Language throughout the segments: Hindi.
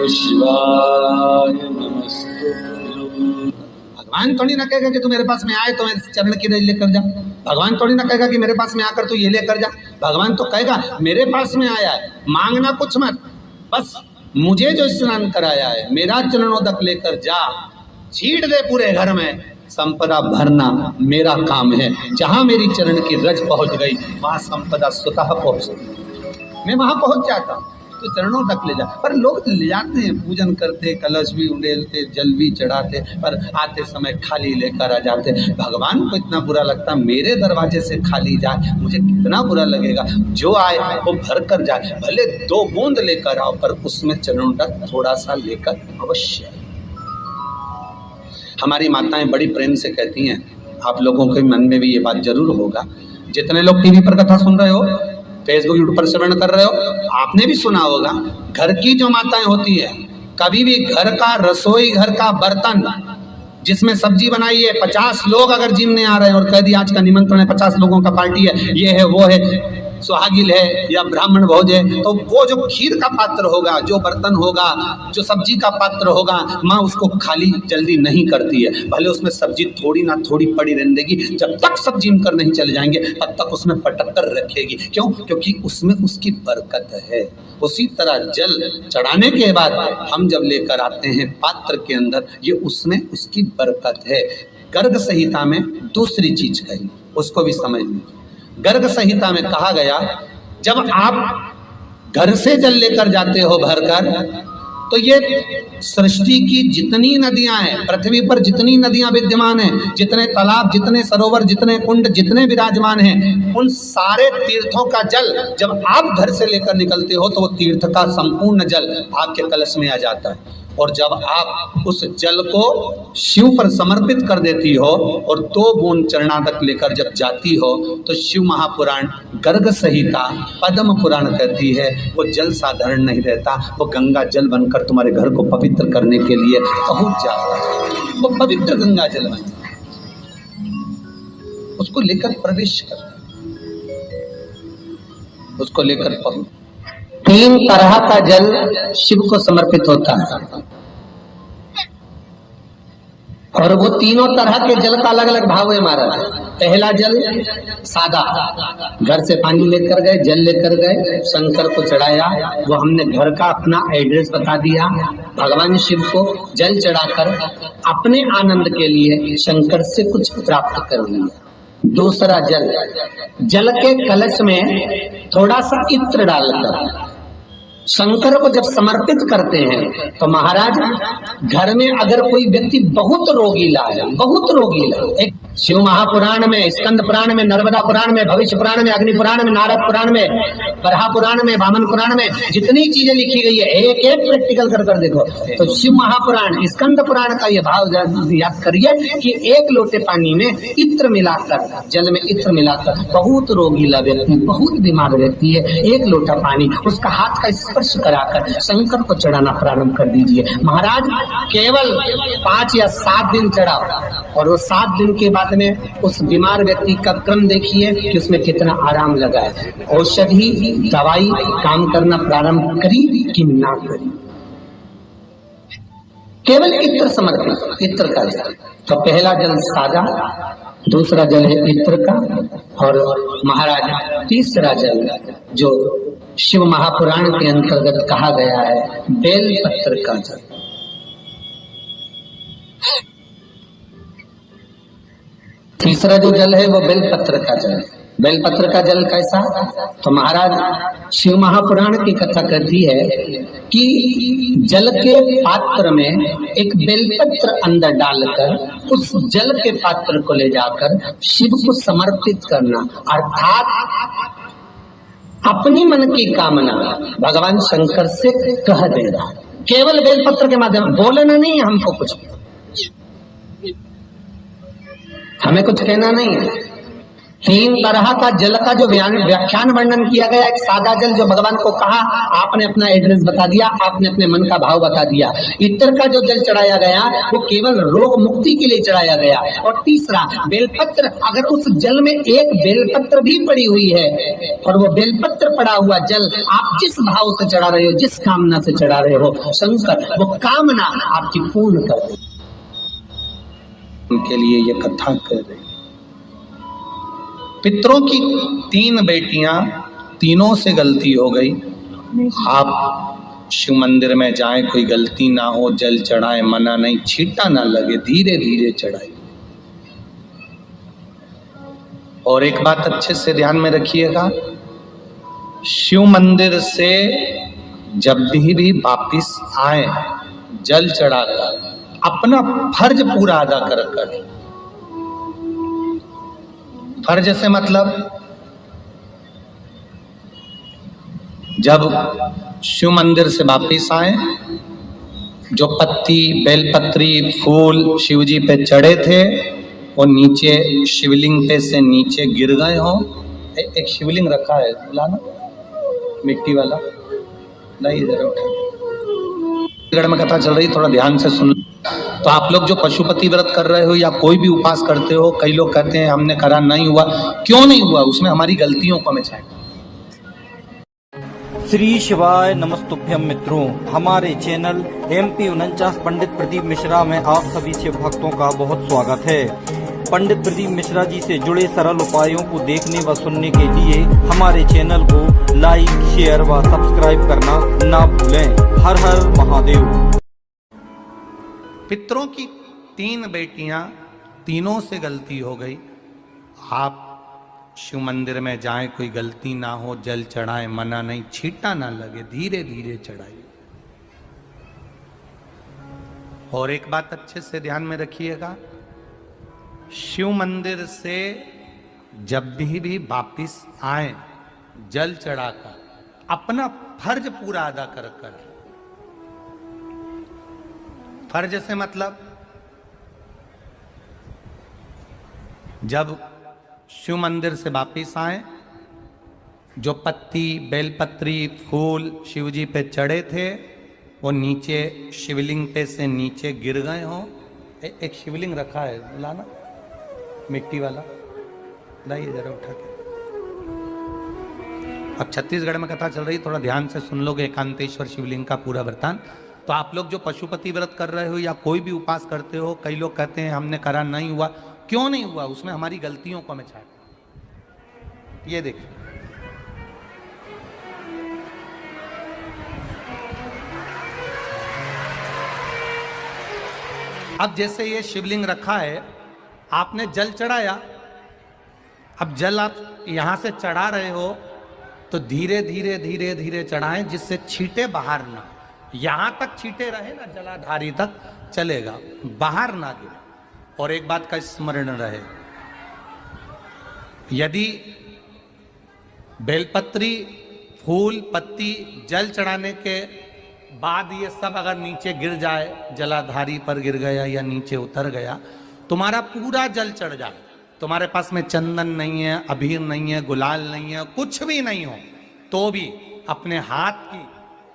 शिवाय नमस्ते। भगवान थोड़ी ना कहेगा कि तू मेरे पास में आए तो मेरे चरण की रज लेकर जा। भगवान थोड़ी ना कहेगा कि मेरे पास में आकर तू ये लेकर जा। भगवान तो कहेगा मेरे पास में आया है, मांगना कुछ मत, बस मुझे जो स्नान कराया है मेरा चरणोदक लेकर जा, छीट दे पूरे घर में, संपदा भरना मेरा काम है। जहां मेरी चरण की रज पहुंच गई वहां संपदा स्वतः पहुंचती, मैं वहां पहुंच जाता हूं। तो चरणों तक ले जा। पर लोग ले जाते हैं, पूजन करते, कलश भी उड़ेलते, जल भी चढ़ाते, पर आते समय खाली लेकर आ जाते। भगवान को इतना बुरा लगता, मेरे दरवाजे से खाली जाए, मुझे कितना बुरा लगेगा। जो आए वो भर कर जाए, भले 2 बूंद लेकर आओ, पर उसमें चरणों तक थोड़ा सा लेकर अवश्य। हमारी माताएं बड़ी प्रेम से कहती हैं, आप लोगों के मन में भी ये बात जरूर होगा, जितने लोग टीवी पर कथा सुन रहे हो, फेसबुक यूट्यूब पर श्रवण कर रहे हो, आपने भी सुना होगा, घर की जो माताएं होती है, कभी भी घर का रसोई घर का बर्तन जिसमें सब्जी बनाई है, 50 लोग अगर जिमने आ रहे हैं और कह दिया आज का निमंत्रण है, 50 लोगों का पार्टी है, ये है वो है, सुहागिल है या ब्राह्मण भोज है, तो वो जो खीर का पात्र होगा, जो बर्तन होगा, जो सब्जी का पात्र होगा, माँ उसको खाली जल्दी नहीं करती है। भले उसमें सब्जी थोड़ी ना थोड़ी पड़ी रहने देगी, जब तक सब जिम कर नहीं चले जाएंगे तब तक उसमें पटक कर रखेगी। क्यों? क्योंकि उसमें उसकी बरकत है। उसी तरह जल चढ़ाने के बाद हम जब लेकर आते हैं पात्र के अंदर, ये उसमें उसकी बरकत है। गर्ग संहिता में दूसरी चीज कही, उसको भी समझ लीजिए। गर्ग संहिता में कहा गया, जब आप घर से जल लेकर जाते हो भरकर, तो ये सृष्टि की जितनी नदियां हैं, पृथ्वी पर जितनी नदियां विद्यमान हैं, जितने तालाब, जितने सरोवर, जितने कुंड, जितने विराजमान हैं, उन सारे तीर्थों का जल जब आप घर से लेकर निकलते हो तो वो तीर्थ का संपूर्ण जल आपके कलश में आ जाता है। और जब आप उस जल को शिव पर समर्पित कर देती हो और 2 बूंद चरणादक लेकर जब जाती हो, तो शिव महापुराण गर्ग संहिता पद्म पुराण कहती है वो जल साधारण नहीं रहता, वो गंगा जल बनकर तुम्हारे घर को पवित्र करने के लिए पहुंच जाता है। वो पवित्र गंगा जल बन, उसको लेकर प्रवेश करता, उसको लेकर पहुंच। 3 तरह का जल शिव को समर्पित होता है, और वो तीनों तरह के जल का अलग अलग भाव है महाराज। पहला जल सादा, घर से पानी लेकर गए, जल लेकर गए, शंकर को चढ़ाया, वो हमने घर का अपना एड्रेस बता दिया, भगवान शिव को जल चढ़ाकर अपने आनंद के लिए शंकर से कुछ प्राप्त कर लिया। दूसरा जल, जल के कलश में थोड़ा सा इत्र डालकर शंकर को जब समर्पित करते हैं, तो महाराज घर में अगर कोई व्यक्ति बहुत रोगीला है, बहुत रोगीला, एक शिव महापुराण में, स्कंद पुराण में, नर्मदा पुराण में, भविष्य पुराण में, अग्नि पुराण में, नारद पुराण में, बरहा पुराण में, वामन पुराण में जितनी चीजें लिखी गई है, एक एक प्रैक्टिकल कर देखो। तो शिव महापुराण, स्कंद पुराण का ये भाव याद करिए कि 1 लोटे पानी में इत्र मिलाकर, जल में इत्र मिलाकर, बहुत रोगीला व्यक्ति, बहुत बीमार व्यक्ति है, 1 लोटा पानी उसका हाथ का स्पर्श कराकर शंकर को चढ़ाना प्रारंभ कर दीजिए। महाराज केवल 5 या 7 दिन चढ़ाओ, और वो 7 दिन के बाद में उस बीमार व्यक्ति का क्रम देखिए कि उसमें कितना आराम लगा है। औषधि दवाई काम करना प्रारंभ करी कि ना करी, केवल इत्र समर्पित, इत्र का जल। तो पहला जल सादा, दूसरा जल है इत्र का, और महाराज तीसरा जल जो शिव महापुराण के अंतर्गत कहा गया है, बेल पत्र का जल। तीसरा जो जल है वो बेलपत्र का जल। बेलपत्र का जल कैसा? तो महाराज शिव महापुराण की कथा कहती है कि जल के पात्र में एक बेलपत्र अंदर डालकर उस जल के पात्र को ले जाकर शिव को समर्पित करना, अर्थात अपनी मन की कामना भगवान शंकर से कह देना, केवल बेलपत्र के माध्यम, बोलना नहीं हमको कुछ, हमें कुछ कहना नहीं है, तीन तरह का जल का जो व्याख्यान वर्णन किया गया, एक सादा जल जो भगवान को कहा, आपने अपना एड्रेस बता दिया, आपने अपने मन का भाव बता दिया। इत्र का जो जल चढ़ाया गया वो केवल रोग मुक्ति के लिए चढ़ाया गया। और तीसरा बेलपत्र, अगर उस जल में एक बेलपत्र भी पड़ी हुई है और वो बेलपत्र पड़ा हुआ जल आप जिस भाव से चढ़ा रहे हो, जिस कामना से चढ़ा रहे हो, शंकर वो कामना आपकी पूर्ण कर दे। उनके लिए ये कथा कर रही। पितरों की तीन बेटियां, तीनों से गलती हो गई। आप शिव मंदिर में जाएं, कोई गलती ना हो, जल चढ़ाएं, मना नहीं, छींटा ना लगे, धीरे धीरे चढ़ाएं। और एक बात अच्छे से ध्यान में रखिएगा, शिव मंदिर से जब भी वापिस आए, जल चढ़ाकर अपना फर्ज पूरा अदा कर। फर्ज से मतलब जब शिव मंदिर से वापिस आए, जो पत्ती, बेलपत्री, फूल शिव जी पे चढ़े थे वो नीचे शिवलिंग पे से नीचे गिर गए हो। एक शिवलिंग रखा है, बुलाना मिट्टी वाला, नहीं इधर उठा। गढ़ में कथा चल रही, थोड़ा ध्यान से सुन। तो आप लोग जो पशुपति व्रत कर रहे हो या कोई भी उपास करते हो, कई लोग कहते हैं हमने करा नहीं हुआ, क्यों नहीं हुआ? उसमें हमारी गलतियों को हमें चाहिए। श्री शिवाय नमस्तुभ्यम मित्रों, हमारे चैनल MP 49 पंडित प्रदीप मिश्रा में आप सभी शिव भक्तों का बहुत स्वागत है। पंडित प्रदीप मिश्रा जी से जुड़े सरल उपायों को देखने व सुनने के लिए हमारे चैनल को लाइक, शेयर व सब्सक्राइब करना ना भूलें। हर हर महादेव। पितरों की तीन बेटियां, तीनों से गलती हो गई। आप शिव मंदिर में जाएं, कोई गलती ना हो, जल चढ़ाएं, मना नहीं, छींटा ना लगे, धीरे धीरे चढ़ाइए। और एक बात अच्छे से ध्यान में रखिएगा, शिव मंदिर से जब भी वापिस आए, जल चढ़ाकर अपना फर्ज पूरा अदा कर। फर्ज से मतलब जब शिव मंदिर से वापिस आए, जो पत्ती, बेलपत्री, फूल शिव जी पे चढ़े थे वो नीचे शिवलिंग पे से नीचे गिर गए हो। एक शिवलिंग रखा है, बुलाना मिट्टी वाला, लाइए जरा उठा के। अब छत्तीसगढ़ में कथा चल रही, थोड़ा ध्यान से सुन लोगे एकांतेश्वर शिवलिंग का पूरा वृत्तांत। तो आप लोग जो पशुपति व्रत कर रहे हो या कोई भी उपास करते हो, कई लोग कहते हैं हमने करा नहीं हुआ, क्यों नहीं हुआ? उसमें हमारी गलतियों को हमें चाहिए। ये देखिए, अब जैसे ये शिवलिंग रखा है, आपने जल चढ़ाया, अब जल आप यहां से चढ़ा रहे हो तो धीरे धीरे धीरे धीरे चढ़ाएं, जिससे छींटे बाहर ना, यहां तक छींटे रहे ना, जलाधारी तक चलेगा, बाहर ना गिरे। और एक बात का स्मरण रहे, यदि बेलपत्री, फूल, पत्ती जल चढ़ाने के बाद ये सब अगर नीचे गिर जाए, जलाधारी पर गिर गया या नीचे उतर गया, तुम्हारा पूरा जल चढ़ जाए, तुम्हारे पास में चंदन नहीं है, अबीर नहीं है, गुलाल नहीं है, कुछ भी नहीं हो, तो भी अपने हाथ की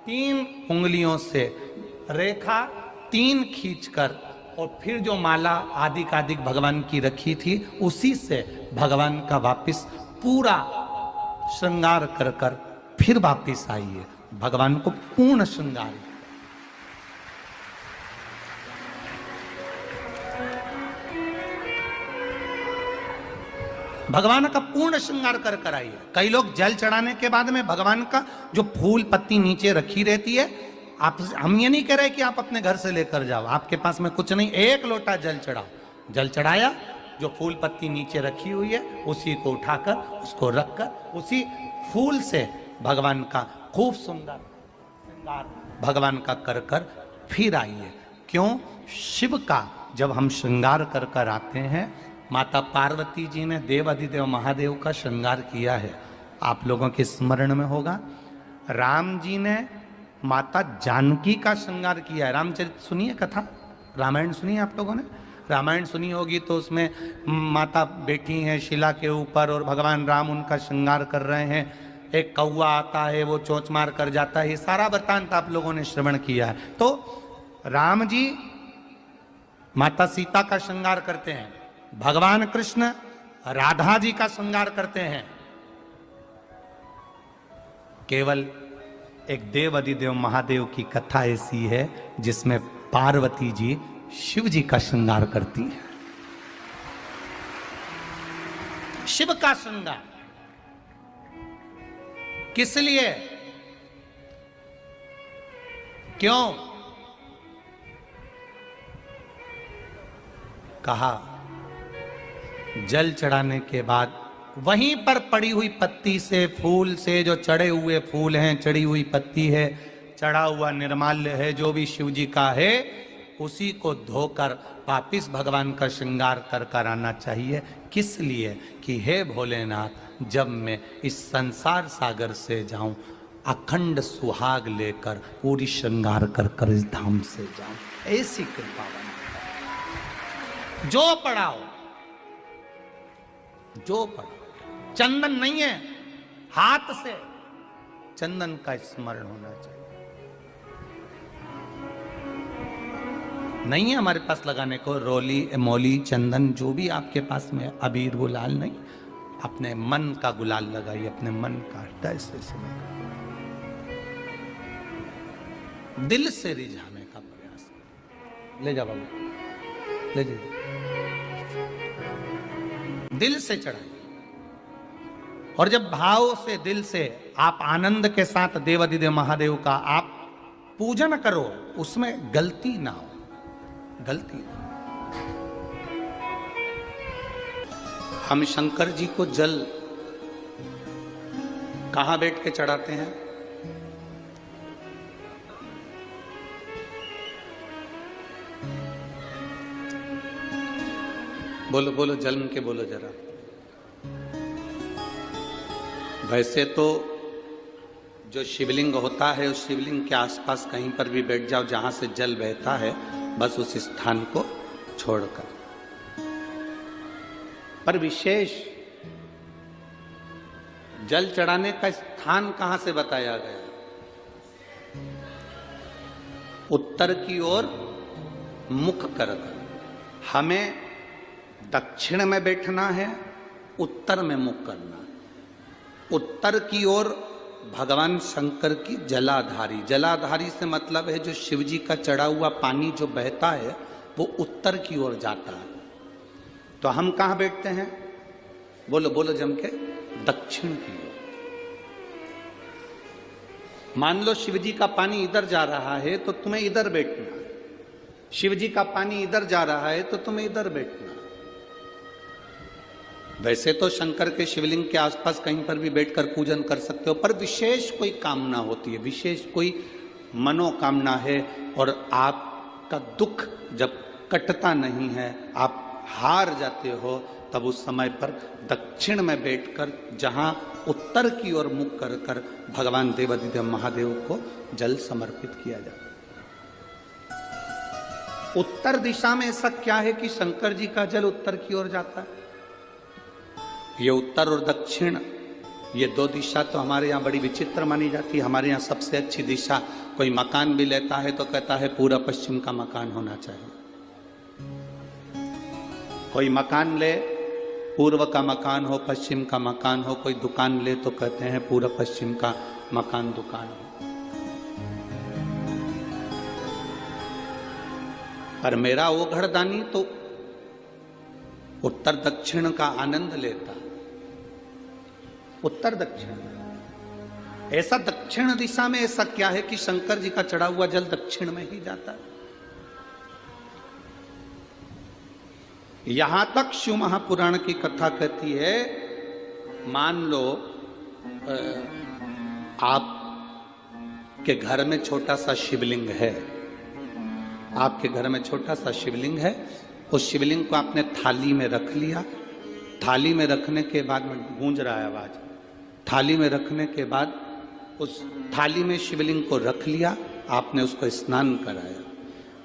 3 उंगलियों से रेखा 3 खींचकर और फिर जो माला आदिक भगवान की रखी थी उसी से भगवान का वापिस पूरा श्रृंगार कर फिर वापिस आइए, भगवान को पूर्ण श्रृंगार। भगवान का पूर्ण श्रृंगार कर आइए। कई लोग जल चढ़ाने के बाद में भगवान का जो फूल पत्ती नीचे रखी रहती है, आप, हम ये नहीं कह रहे कि आप अपने घर से लेकर जाओ, आपके पास में कुछ नहीं, 1 लोटा जल चढ़ाओ, जल चढ़ाया, जो फूल पत्ती नीचे रखी हुई है उसी को उठाकर उसको रखकर उसी फूल से भगवान का खूब सुंदर श्रृंगार भगवान का कर फिर आइए। क्यों? शिव का जब हम श्रृंगार कर आते हैं, माता पार्वती जी ने देव अधिदेव महादेव का श्रृंगार किया है, आप लोगों के स्मरण में होगा। राम जी ने माता जानकी का श्रृंगार किया है। रामचरित सुनिए, कथा रामायण सुनिए आप लोगों ने। रामायण सुनी होगी तो उसमें माता बैठी हैं शिला के ऊपर और भगवान राम उनका श्रृंगार कर रहे हैं, एक कौवा आता है वो चोंच मार कर जाता है, ये सारा वृत्तांत आप लोगों ने श्रवण किया है। तो राम जी माता सीता का श्रृंगार करते हैं, भगवान कृष्ण राधा जी का श्रृंगार करते हैं। केवल एक देव अधिदेव महादेव की कथा ऐसी है जिसमें पार्वती जी शिव जी का श्रृंगार करती हैं। शिव का श्रृंगार किस लिए, क्यों? कहा जल चढ़ाने के बाद वहीं पर पड़ी हुई पत्ती से, फूल से, जो चढ़े हुए फूल हैं, चढ़ी हुई पत्ती है, चढ़ा हुआ निर्माल्य है, जो भी शिव जी का है, उसी को धोकर वापिस भगवान का श्रृंगार कर कर आना चाहिए। किस लिए? कि हे भोलेनाथ, जब मैं इस संसार सागर से जाऊं, अखंड सुहाग लेकर पूरी श्रृंगार कर कर इस धाम से जाऊं, ऐसी कृपा बना। जो पढ़ाओ, जो पढ़ाओ, चंदन नहीं है, हाथ से चंदन का स्मरण होना चाहिए। नहीं है हमारे पास लगाने को रोली, मोली, चंदन, जो भी आपके पास में, अबीर, गुलाल नहीं, अपने मन का गुलाल लगाइए, अपने मन का हृदय से दिल से रिझाने का प्रयास। ले जा बाबू, ले जा, दिल से चढ़ाइए। और जब भाव से, दिल से आप आनंद के साथ देवाधिदेव महादेव का आप पूजन करो, उसमें गलती ना हो, गलती। हम शंकर जी को जल कहां बैठ के चढ़ाते हैं? बोलो बोलो, जन्म के बोलो जरा। वैसे तो जो शिवलिंग होता है, उस शिवलिंग के आसपास कहीं पर भी बैठ जाओ जहां से जल बहता है, बस उस स्थान को छोड़कर। पर विशेष जल चढ़ाने का स्थान कहां से बताया गया? उत्तर की ओर मुख कर। हमें दक्षिण में बैठना है, उत्तर में मुख करना। उत्तर की ओर भगवान शंकर की जलाधारी, जलाधारी से मतलब है जो शिव जी का चढ़ा हुआ पानी जो बहता है वो उत्तर की ओर जाता है। तो हम कहां बैठते हैं? बोलो बोलो जम के, दक्षिण की ओर। मान लो शिव जी का पानी इधर जा रहा है तो तुम्हें इधर बैठना, शिव जी का पानी इधर जा रहा है तो तुम्हें इधर बैठना। वैसे तो शंकर के शिवलिंग के आसपास कहीं पर भी बैठकर पूजन कर सकते हो, पर विशेष कोई कामना होती है, विशेष कोई मनोकामना है, और आपका दुख जब कटता नहीं है, आप हार जाते हो, तब उस समय पर दक्षिण में बैठकर जहां उत्तर की ओर मुख कर कर भगवान देवाधिदेव महादेव को जल समर्पित किया जाता है। उत्तर दिशा में ऐसा क्या है कि शंकर जी का जल उत्तर की ओर जाता है? ये उत्तर और दक्षिण, ये दो दिशा तो हमारे यहाँ बड़ी विचित्र मानी जाती है। हमारे यहाँ सबसे अच्छी दिशा, कोई मकान भी लेता है तो कहता है पूरा पश्चिम का मकान होना चाहिए। कोई मकान ले, पूर्व का मकान हो, पश्चिम का मकान हो। कोई दुकान ले तो कहते हैं पूरा पश्चिम का मकान दुकान हो। पर मेरा वो घरदानी तो उत्तर दक्षिण का आनंद लेता, उत्तर दक्षिण। ऐसा दक्षिण दिशा में ऐसा क्या है कि शंकर जी का चढ़ा हुआ जल दक्षिण में ही जाता है? यहां तक शिव महापुराण की कथा कहती है, मान लो आपके घर में छोटा सा शिवलिंग है, आपके घर में छोटा सा शिवलिंग है, उस शिवलिंग को आपने थाली में रख लिया। थाली में रखने के बाद में गूंज रहा है आवाज, थाली में रखने के बाद उस थाली में शिवलिंग को रख लिया, आपने उसको स्नान कराया।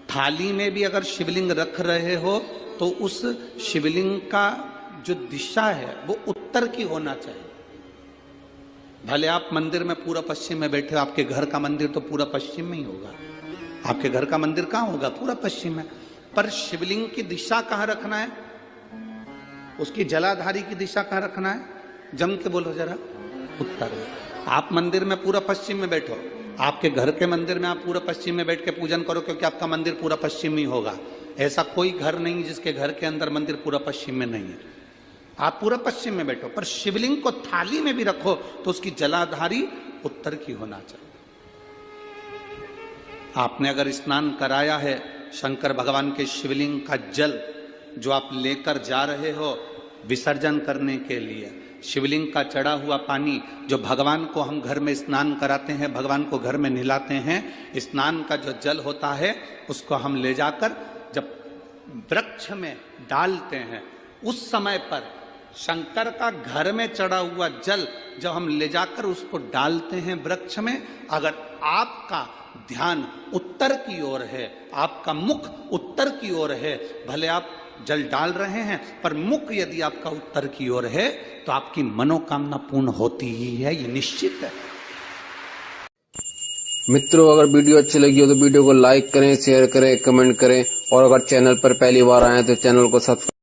थाली में भी अगर शिवलिंग रख रहे हो तो उस शिवलिंग का जो दिशा है वो उत्तर की होना चाहिए। भले आप मंदिर में पूरा पश्चिम में बैठे हो, आपके घर का मंदिर तो पूरा पश्चिम में ही होगा, आपके घर का मंदिर कहाँ होगा, पूरा पश्चिम में। पर शिवलिंग की दिशा कहाँ रखना है, उसकी जलाधारी की दिशा कहाँ रखना है, जम के बोलो जरा, उत्तर में। आप मंदिर में पूरा पश्चिम में बैठो, आपके घर के मंदिर में आप पूरा पश्चिम में बैठ के पूजन करो, क्योंकि आपका मंदिर पूरा पश्चिम ही होगा। ऐसा कोई घर नहीं जिसके घर के अंदर मंदिर पूरा पश्चिम में नहीं है। आप पूरा पश्चिम में बैठो, पर शिवलिंग को थाली में भी रखो तो उसकी जलाधारी उत्तर की होना चाहिए। आपने अगर स्नान कराया है शंकर भगवान के शिवलिंग का जल जो आप लेकर जा रहे हो विसर्जन करने के लिए, शिवलिंग का चढ़ा हुआ पानी जो भगवान को हम घर में स्नान कराते हैं, भगवान को घर में नहलाते हैं, स्नान का जो जल होता है उसको हम ले जाकर जब वृक्ष में डालते हैं, उस समय पर शंकर का घर में चढ़ा हुआ जल जब हम ले जाकर उसको डालते हैं वृक्ष में, अगर आपका ध्यान उत्तर की ओर है, आपका मुख उत्तर की ओर है, भले आप जल डाल रहे हैं पर मुख यदि आपका उत्तर की ओर है तो आपकी मनोकामना पूर्ण होती ही है, ये निश्चित है। मित्रों, अगर वीडियो अच्छी लगी हो तो वीडियो को लाइक करें, शेयर करें, कमेंट करें और अगर चैनल पर पहली बार आए तो चैनल को सब्सक्राइब